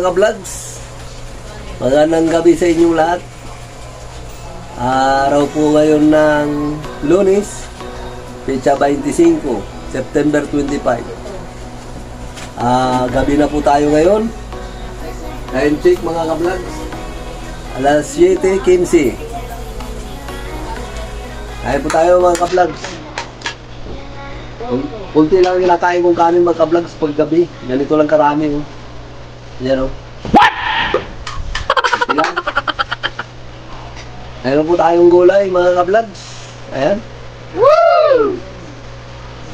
ka-vlogs. Magandang gabi sa inyong lahat. Araw po ngayon ng Lunes, Pecha 25, September 25. Gabi na po tayo ngayon. Time check mga ka-vlogs. Alas 7:15. Kaya po tayo mga ka-vlogs. Kunti lang kinakain kong kanin mga ka-vlogs pag gabi. Ganito lang karami. Oh. Yan o. What? Kunti lang. Ayun po tayong gulay mga ka-vlogs. Ayan. Woo!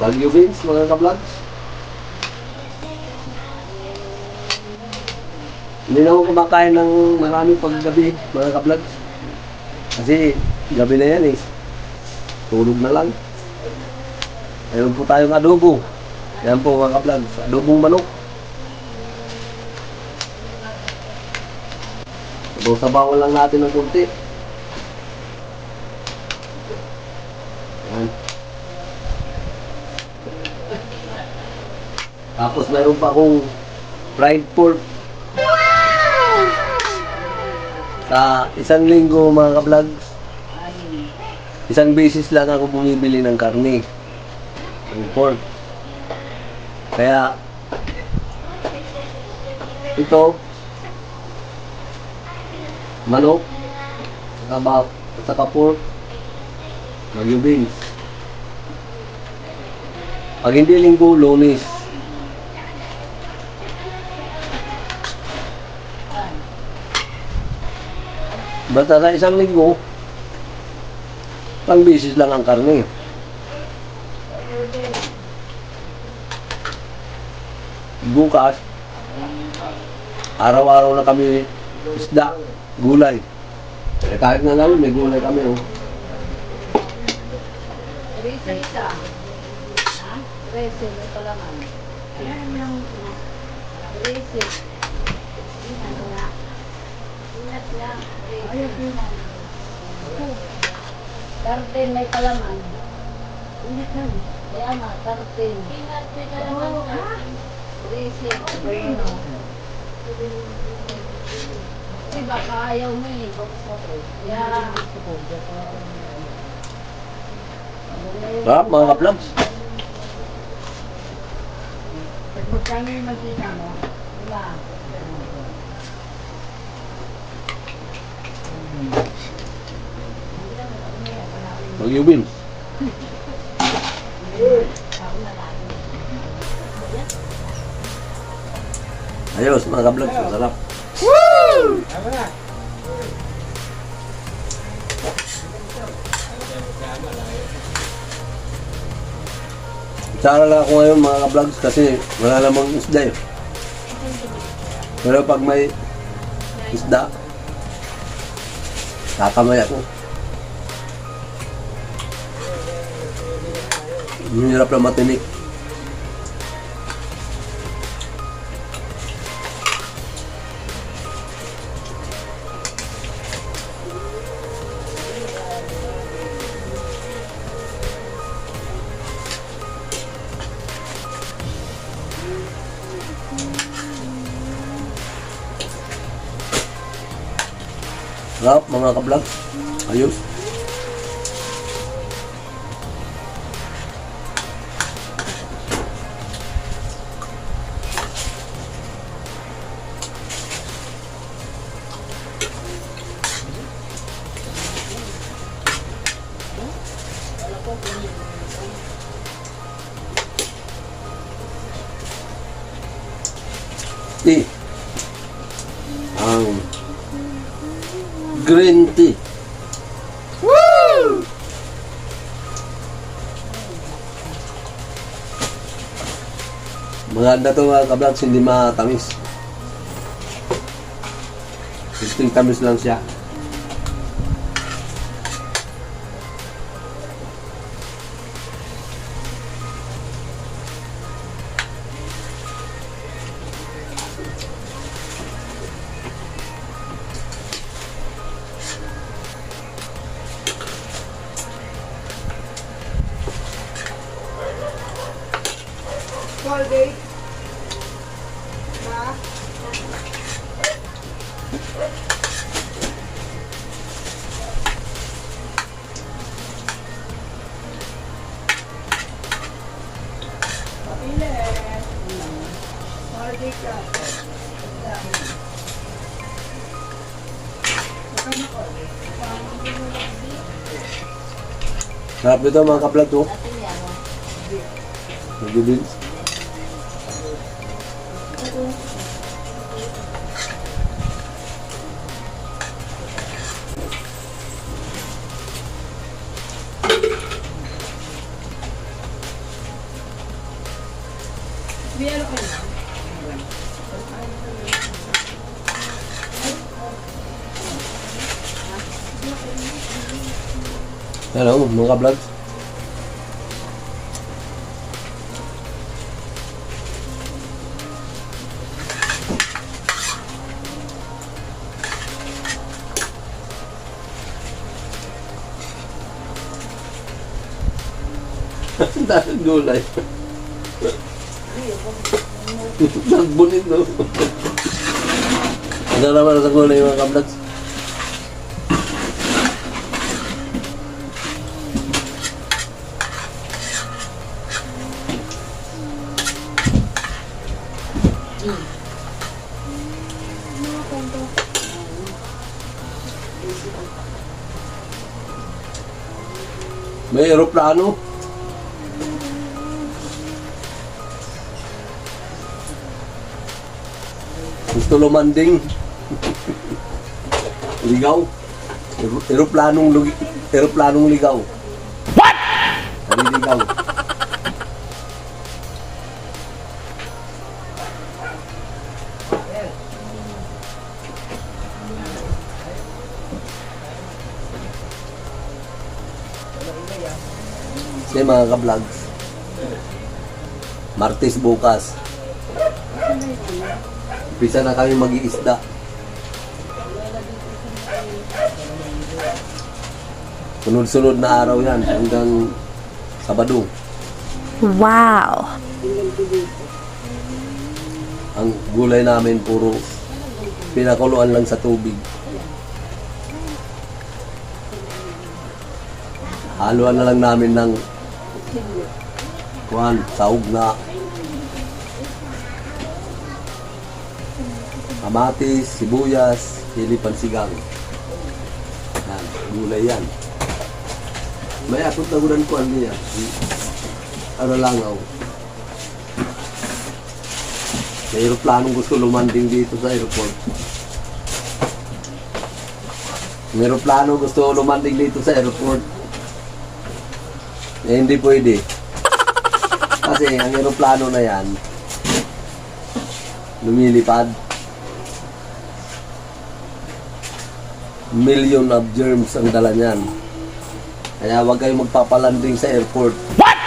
Bagyo beans mga ka-vlogs. Hindi na ako kumakain ng marami pag gabi mga ka-vlogs. Kasi gabi na yan eh. Tulog na lang. Ayun po tayong adobo. Yan po mga ka-vlogs. Adobong manok. Sabawan lang natin ng kunti. Yan. Tapos mayroon pa akong fried pork. Sa isang linggo mga ka-vlogs, isang beses lang ako bumibili ng karne. Ng pork. Kaya ito manok saka pork Bagyo beans. Pag hindi linggo, Lunes. Basta sa isang linggo, pang bisis lang ang karne. Bukas, araw-araw na kami isda, gulay. Eh, kahit nga namin, may gulay kami. Oh. Isa. Ha? Rese, may palaman. Ayan yung rese. Ano nga? Ingat lang. Ayun din. Tartin may palaman. Ingat lang. Kaya nga, tartin. Ingat may palaman. Ha? Rese. Bueno. Diba, kaayaw mo eh. Yeah. Sarap mga ka-vlogs. Magkano yung magkita mo? Diba? Bagyo beans. Ayos mga ka-vlogs. Sarap. Woo! Sara lang ako ngayon mga ka-vlogs kasi wala namang isda eh. Pero pag may isda, kakamay ako. Hirap na matinik. Sarap mga ka-vlogs. Ayos. Tea. Ang green tea. Woo! Maganda to mga ka-vlogs, hindi matamis. Isting tamis lang siya. Colgate. Ha? Sarap nito mga ka-vlog to. Natin yan. Nag-dibins. Hello, mga ka-vlog. Dahil gulay. Nagbunin no. Ang naman sa gulay mga ka-vlogs. May aeroplano. Gusto lumanding. Ligaw. Aeroplanong ligaw. What? Ligaw. Kasi mga ka-vlogs, Martes bukas, umpisa na kami mag-iisda. Sunod-sunod na araw yan hanggang Sabado. Wow! Ang gulay namin puro pinakuluan lang sa tubig. Haluan na lang namin ng sahog na kamatis, sibuyas, chili pansigang. Yan, gulay yan. May asot na gulan ko niya. Ano lang ako. May aeroplanong gusto lumanding dito sa airport. May aeroplano gusto lumanding dito sa airport. Eh, hindi pwede. Kasi ang aeroplano na yan, lumilipad. Million of germs ang dala niyan. Kaya huwag kayong magpapalanding sa airport. What?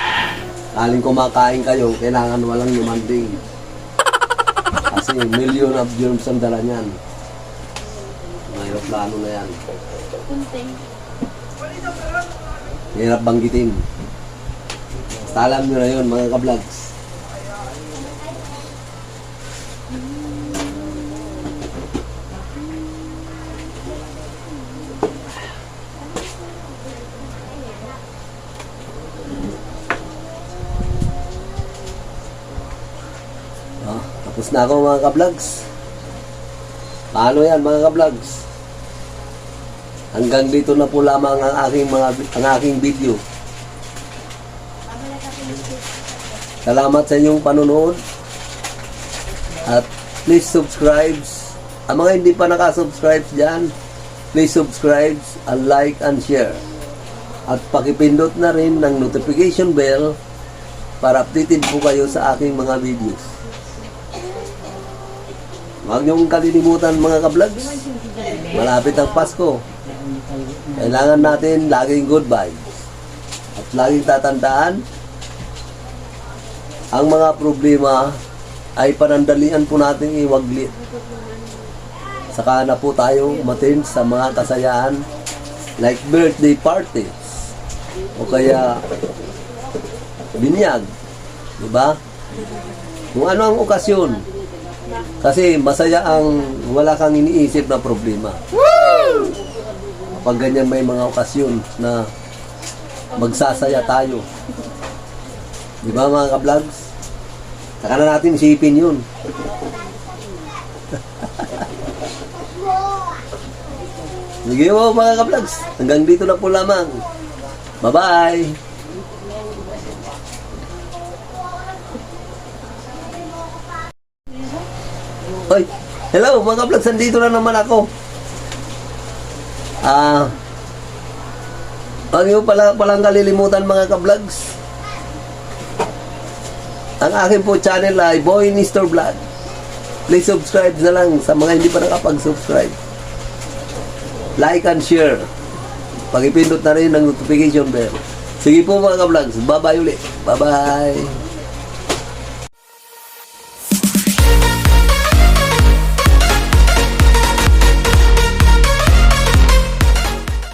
Kaling kumakain kayo, kailangan walang lumanding. Kasi million of germs ang dala niyan. Ang aeroplano na yan. Hirap banggitin. Basta alam nyo na yun mga ka-vlogs. Tapos na ako mga ka-vlogs. Paano yan mga ka-vlogs? Hanggang dito na po lamang ang aking video. Salamat sa inyong panonood. At please subscribe. Ang mga hindi pa nakasubscribe dyan, please subscribe and like and share. At pakipindot na rin ng notification bell para updated po kayo sa aking mga videos. Huwag niyong kalilimutan mga ka-vlogs. Malapit ang Pasko. Kailangan natin laging good vibes. At laging tatandaan, ang mga problema ay panandalian po natin iwaglit. Saka na po tayo umattend sa mga kasayaan like birthday parties o kaya binyag. Diba? Kung ano ang okasyon. Kasi masaya ang wala kang iniisip na problema. Kapag ganyan may mga okasyon na magsasaya tayo. Diba mga ka-vlogs? Saka na natin isipin yun. Sige po mga ka-vlogs. Hanggang dito na po lamang. Bye-bye. Hoy, hello mga ka-vlogs. Nandito na naman ako. Huwag niyo palang kalilimutan mga ka-vlogs. Ang akin po channel ay Boy Nestor Vlog. Please subscribe na lang sa mga hindi pa nakapag-subscribe. Like and share. Pag-ipindot na rin ng notification bell. Sige po mga ka-vlogs. Bye-bye ulit. Bye-bye.